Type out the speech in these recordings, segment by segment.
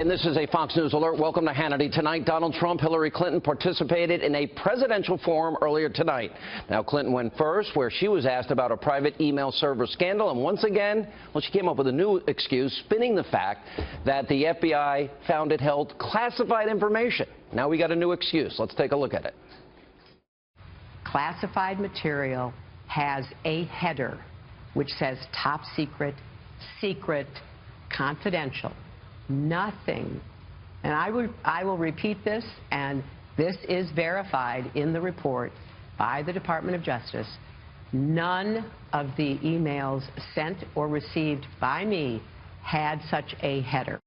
And this is a Fox News alert. Welcome to Hannity. Tonight, Donald Trump, Hillary Clinton participated in a presidential forum earlier tonight. Now, Clinton went first, where she was asked about a private email server scandal. And once again, well, she came up with a new excuse, spinning the fact that the FBI found it held classified information. Now we got a new excuse. Let's take a look at it. Classified material has a header which says top secret, secret, confidential. Nothing, and I will repeat this, and this is verified in the report by the Department of Justice. None of the emails sent or received by me had such a header.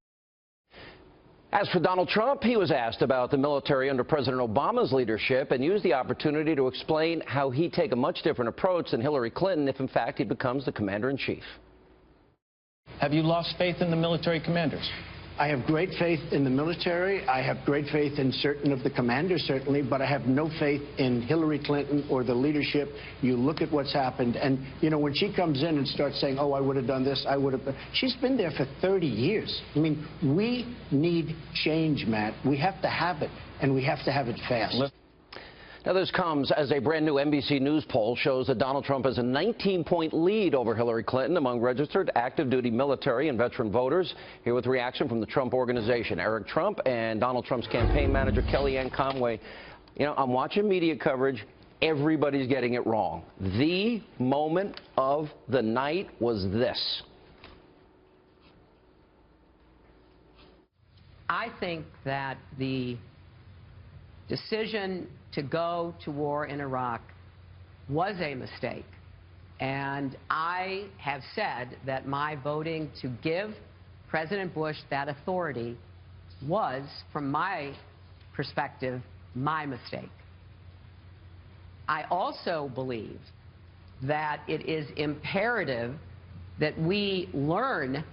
As for Donald Trump, he was asked about the military under President Obama's leadership and used the opportunity to explain how he'd take a much different approach than Hillary Clinton if, in fact, he becomes the commander-in-chief. Have you lost faith in the military commanders? I have great faith in the military. I have great faith in certain of the commanders, certainly, but I have no faith in Hillary Clinton or the leadership. You look at what's happened, and, you know, when she comes in and starts saying, oh, I would have done this, I would have... She's been there for 30 years. I mean, we need change, Matt. We have to have it, and we have to have it fast. Now, this comes as a brand new NBC News poll shows that Donald Trump has a 19-point lead over Hillary Clinton among registered active duty military and veteran voters. Here with reaction from the Trump Organization, Eric Trump and Donald Trump's campaign manager, Kellyanne Conway. You know, I'm watching media coverage. Everybody's getting it wrong. The moment of the night was this. I think that the decision to go to war in Iraq was a mistake. And I have said that my voting to give President Bush that authority was, from my perspective, my mistake. I also believe that it is imperative that we learn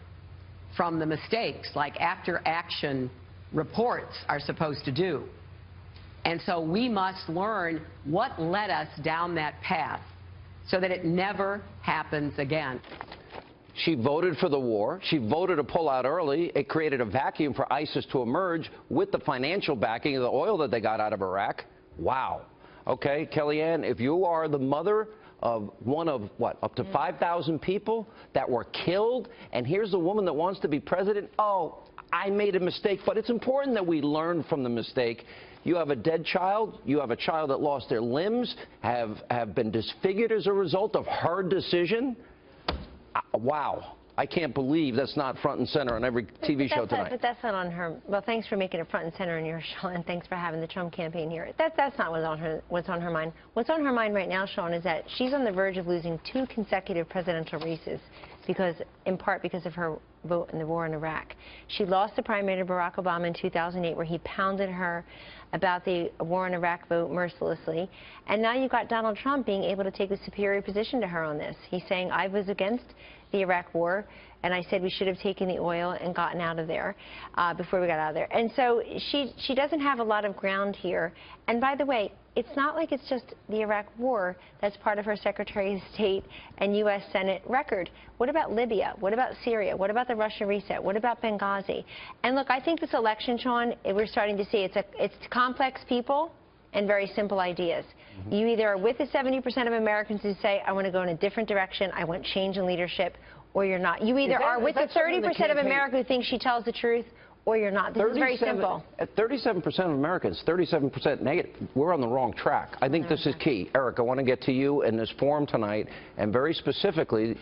from the mistakes, like after-action reports are supposed to do. And so we must learn what led us down that path so that it never happens again. She voted for the war. She voted to pull out early. It created a vacuum for ISIS to emerge with the financial backing of the oil that they got out of Iraq. Wow. Okay, Kellyanne, if you are the mother of one of, what, up to 5,000 people that were killed, and here's a woman that wants to be president, oh, I made a mistake, but it's important that we learn from the mistake. You have a dead child. You have a child that lost their limbs, have been disfigured as a result of her decision. Wow. I can't believe that's not front and center on every TV show tonight. But that's not on her. Well, thanks for making it front and center on your show, and thanks for having the Trump campaign here. That's not what's on her mind. What's on her mind right now, Sean, is that she's on the verge of losing 2 consecutive presidential races, in part because of her vote in the war in Iraq. She lost the primary to Barack Obama in 2008, where he pounded her about the war in Iraq vote mercilessly. And now you've got Donald Trump being able to take a superior position to her on this. He's saying, I was against the Iraq war, and I said we should have taken the oil and gotten out of there before we got out of there. And so she doesn't have a lot of ground here. And by the way, it's not like it's just the Iraq war that's part of her Secretary of State and U.S. Senate record. What about Libya? What about Syria? What about the Russia reset? What about Benghazi? And look, I think this election, Sean, we're starting to see it's complex people and very simple ideas. You either are with the 70% of Americans who say, I want to go in a different direction, I want change in leadership, or you're not. You either are with the 30% of America who thinks she tells the truth, or you're not. This is very simple. At 37% of Americans, 37% negative. We're on the wrong track. I think this is key. Eric, I want to get to you in this forum tonight, and very specifically,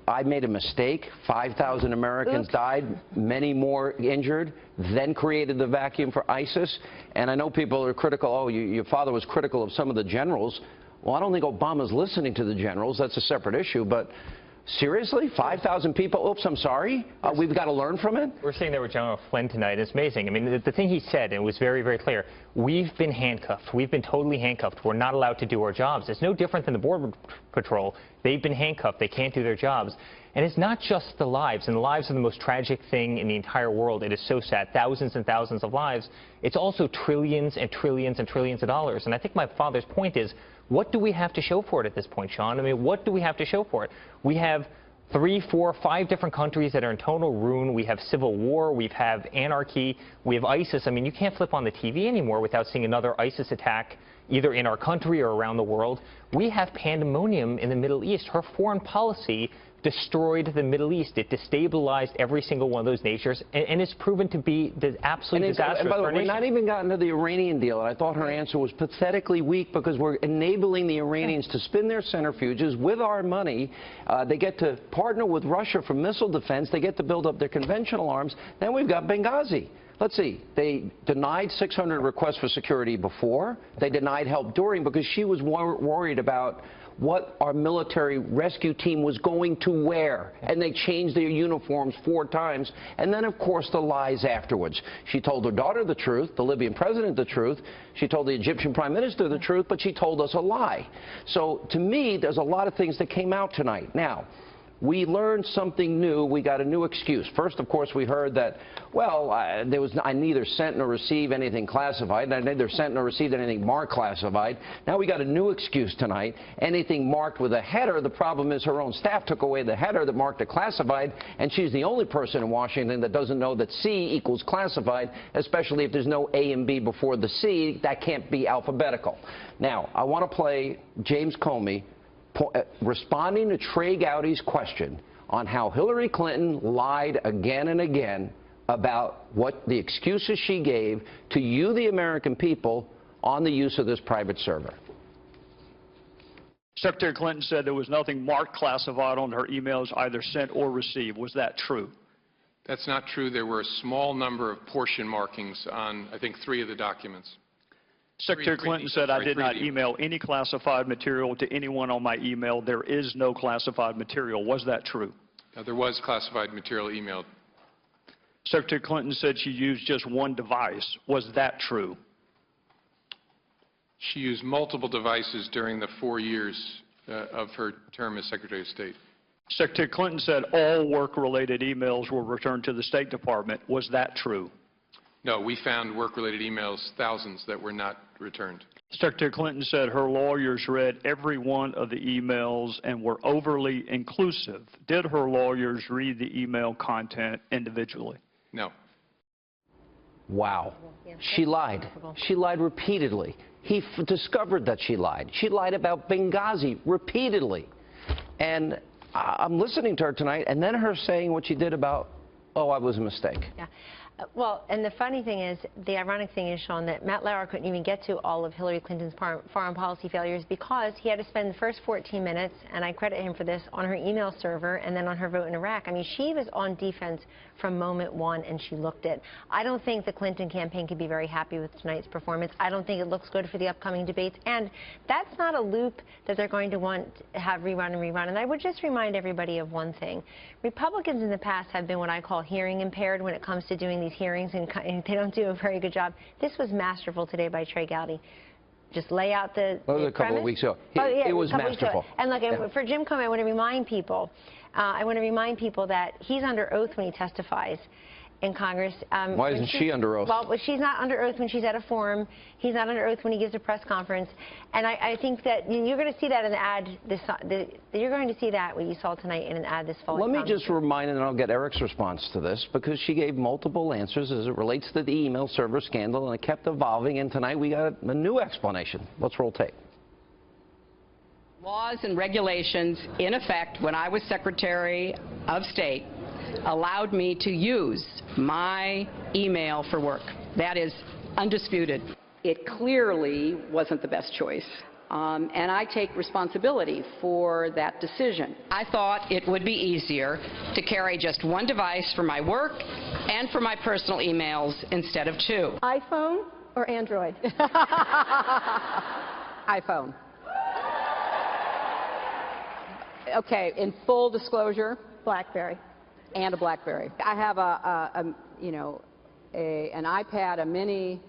I made a mistake. 5,000 Americans died, many more injured, then created the vacuum for ISIS. And I know people are critical. Oh, your father was critical of some of the generals. Well, I don't think Obama's listening to the generals. That's a separate issue. But seriously, 5,000 people? Oops, I'm sorry. We've got to learn from it? We're sitting there with General Flynn tonight. It's amazing. I mean, the thing he said, and it was very, very clear, we've been handcuffed. We've been totally handcuffed. We're not allowed to do our jobs. It's no different than the Border Patrol. They've been handcuffed. They can't do their jobs. And it's not just the lives, and the lives are the most tragic thing in the entire world. It is so sad. Thousands and thousands of lives. It's also trillions and trillions and trillions of dollars. And I think my father's point is, what do we have to show for it at this point, Sean? I mean, what do we have to show for it? We have 3, 4, 5 different countries that are in total ruin. We have civil war. We have anarchy. We have ISIS. I mean, you can't flip on the TV anymore without seeing another ISIS attack either in our country or around the world. We have pandemonium in the Middle East. Her foreign policy destroyed the Middle East. It destabilized every single one of those nations, and it's proven to be absolutely disastrous. And by the way, for our we're nation. not even gotten to the Iranian deal, and I thought her answer was pathetically weak because we're enabling the Iranians to spin their centrifuges with our money. They get to partner with Russia for missile defense. They get to build up their conventional arms. Then we've got Benghazi. Let's see. They denied 600 requests for security before. They denied help during because she was worried about what our military rescue team was going to wear. And they changed their uniforms 4 times. And then, of course, the lies afterwards. She told her daughter the truth, the Libyan president the truth. She told the Egyptian prime minister the truth, but she told us a lie. So, to me, there's a lot of things that came out tonight. Now, we learned something new. We got a new excuse. First, of course, we heard that, well, I neither sent nor received anything classified. I neither sent nor received anything marked classified. Now we got a new excuse tonight. Anything marked with a header, the problem is her own staff took away the header that marked it classified, and she's the only person in Washington that doesn't know that C equals classified, especially if there's no A and B before the C. That can't be alphabetical. Now, I want to play James Comey responding to Trey Gowdy's question on how Hillary Clinton lied again and again about what the excuses she gave to you, the American people, on the use of this private server. Secretary Clinton said there was nothing marked classified on her emails either sent or received. Was that true? That's not true. There were a small number of portion markings on, I think, 3 of the documents. Secretary Clinton said, I did not email any classified material to anyone on my email. There is no classified material. Was that true? There was classified material emailed. Secretary Clinton said she used just one device. Was that true? She used multiple devices during the 4 years of her term as Secretary of State. Secretary Clinton said all work-related emails were returned to the State Department. Was that true? No, we found work-related emails, thousands, that were not returned. Secretary Clinton said her lawyers read every one of the emails and were overly inclusive. Did her lawyers read the email content individually? No. Wow. She lied. She lied repeatedly. He discovered that she lied. She lied about Benghazi repeatedly. And I'm listening to her tonight, and then her saying what she did about, oh, I was a mistake. Yeah. Well, and the funny thing is, the ironic thing is, Sean, that Matt Lauer couldn't even get to all of Hillary Clinton's foreign policy failures because he had to spend the first 14 minutes, and I credit him for this, on her email server and then on her vote in Iraq. I mean, she was on defense from moment one, and she looked it. I don't think the Clinton campaign could be very happy with tonight's performance. I don't think it looks good for the upcoming debates, and that's not a loop that they're going to want to have rerun and rerun. And I would just remind everybody of one thing. Republicans in the past have been what I call hearing impaired when it comes to doing these hearings, and they don't do a very good job. This was masterful today by Trey Gowdy. Just lay out the That was a couple of weeks ago. It was masterful. And look, for Jim Comey, I want to remind people, that he's under oath when he testifies in Congress. Why isn't she under oath? Well, she's not under oath when she's at a forum. He's not under oath when he gives a press conference. And I think that you're going to see that in the ad. You're going to see that what you saw tonight in an ad this fall. Let me just remind, and I'll get Eric's response to this, because she gave multiple answers as it relates to the email server scandal, and it kept evolving. And tonight we got a new explanation. Let's roll tape. Laws and regulations in effect when I was Secretary of State allowed me to use my email for work. That is undisputed. It clearly wasn't the best choice, and I take responsibility for that decision. I thought it would be easier to carry just one device for my work and for my personal emails instead of 2. iPhone or Android? iPhone. Okay, in full disclosure, BlackBerry. and a BlackBerry. I have an iPad, a mini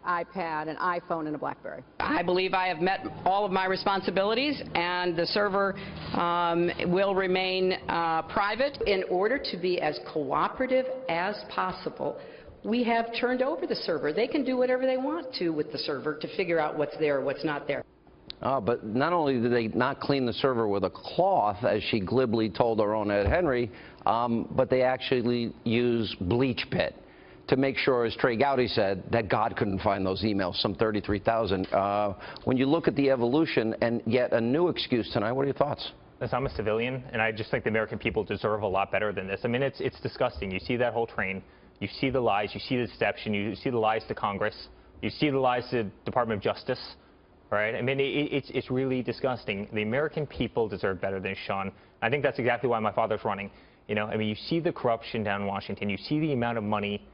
iPad, an iPhone, and a BlackBerry. I believe I have met all of my responsibilities, and the server will remain private. In order to be as cooperative as possible, we have turned over the server. They can do whatever they want to with the server to figure out what's there or what's not there. But not only did they not clean the server with a cloth, as she glibly told our own Ed Henry, but they actually use bleach pit to make sure, as Trey Gowdy said, that God couldn't find those emails, some 33,000. When you look at the evolution and yet a new excuse tonight, what are your thoughts? Listen, I'm a civilian, and I just think the American people deserve a lot better than this. I mean, it's disgusting. You see that whole train. You see the lies. You see the deception. You see the lies to Congress. You see the lies to the Department of Justice. Right? I mean, it's really disgusting. The American people deserve better than Sean. I think that's exactly why my father's running. You know, I mean, you see the corruption down in Washington. You see the amount of money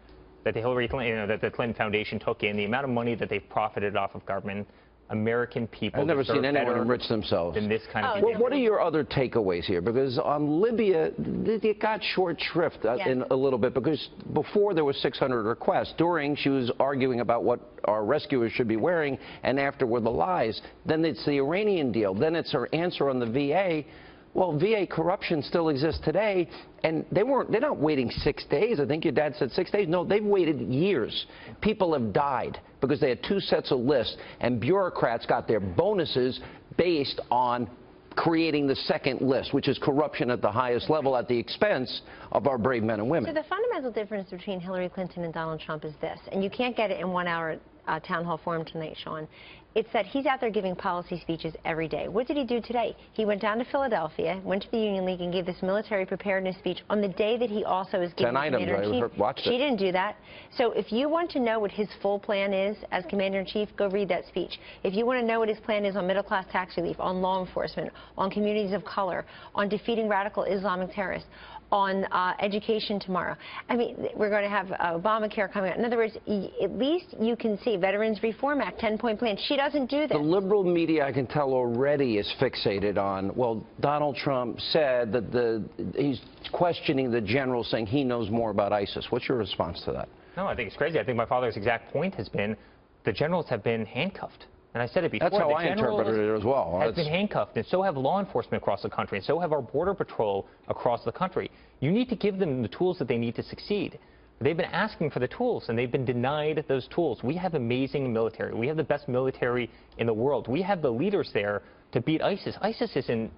that the Hillary Clinton, that the Clinton Foundation took in, the amount of money that they've profited off of government. American people I've never seen anyone enrich themselves than this kind of Well, what are your other takeaways here? Because on Libya, it got short shrift in a little bit, because before there was 600 requests. During, she was arguing about what our rescuers should be wearing, and after were the lies. Then it's the Iranian deal. Then it's her answer on the VA. Well, VA corruption still exists today, and they're not waiting 6 days. I think your dad said 6 days. No, they've waited years. People have died because they had 2 sets of lists, and bureaucrats got their bonuses based on creating the second list, which is corruption at the highest level at the expense of our brave men and women. So the fundamental difference between Hillary Clinton and Donald Trump is this, and you can't get it in 1 hour town hall forum tonight, Sean. It's that he's out there giving policy speeches every day. What did he do today? He went down to Philadelphia, went to the Union League, and gave this military preparedness speech on the day that he also is giving 10 items, Commander-in-Chief. Watched it. She didn't do that. So if you want to know what his full plan is as Commander-in-Chief, go read that speech. If you want to know what his plan is on middle-class tax relief, on law enforcement, on communities of color, on defeating radical Islamic terrorists, on education tomorrow. I mean, we're going to have Obamacare coming out. In other words, at least you can see Veterans Reform Act, 10-point plan. She doesn't do this. The liberal media, I can tell already, is fixated on, well, Donald Trump said that he's questioning the general, saying he knows more about ISIS. What's your response to that? No, I think it's crazy. I think my father's exact point has been the generals have been handcuffed. And I said it before. That's how I interpreted it as well. Has been handcuffed, and so have law enforcement across the country, and so have our Border Patrol across the country. You need to give them the tools that they need to succeed. They've been asking for the tools, and they've been denied those tools. We have amazing military. We have the best military in the world. We have the leaders there to beat ISIS. ISIS isn't.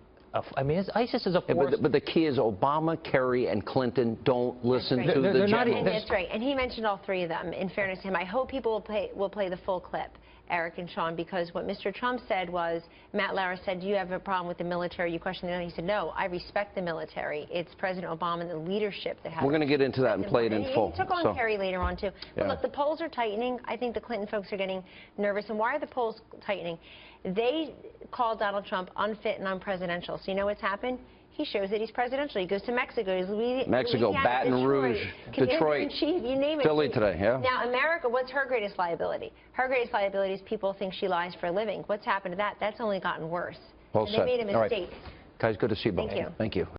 ISIS is a force. But the key is Obama, Kerry, and Clinton don't listen to the generals. That's right. And he mentioned all 3 of them. In fairness to him, I hope people will play the full clip, Eric and Sean, because what Mr. Trump said was, Matt Lauer said, do you have a problem with the military? You questioned it, and he said, no, I respect the military. It's President Obama and the leadership that has. We're going to get into that and play it in full. He took on Kerry later on, too. But look, the polls are tightening. I think the Clinton folks are getting nervous. And why are the polls tightening? They called Donald Trump unfit and unpresidential. So you know what's happened? He shows that he's presidential. He goes to Mexico. He's Mexico, Baton Rouge, Detroit, you name it. Philly today, yeah. Now, America, what's her greatest liability? Her greatest liability is people think she lies for a living. What's happened to that? That's only gotten worse. Well They made a mistake. All right. Guys, good to see you both. Thank you. Thank you.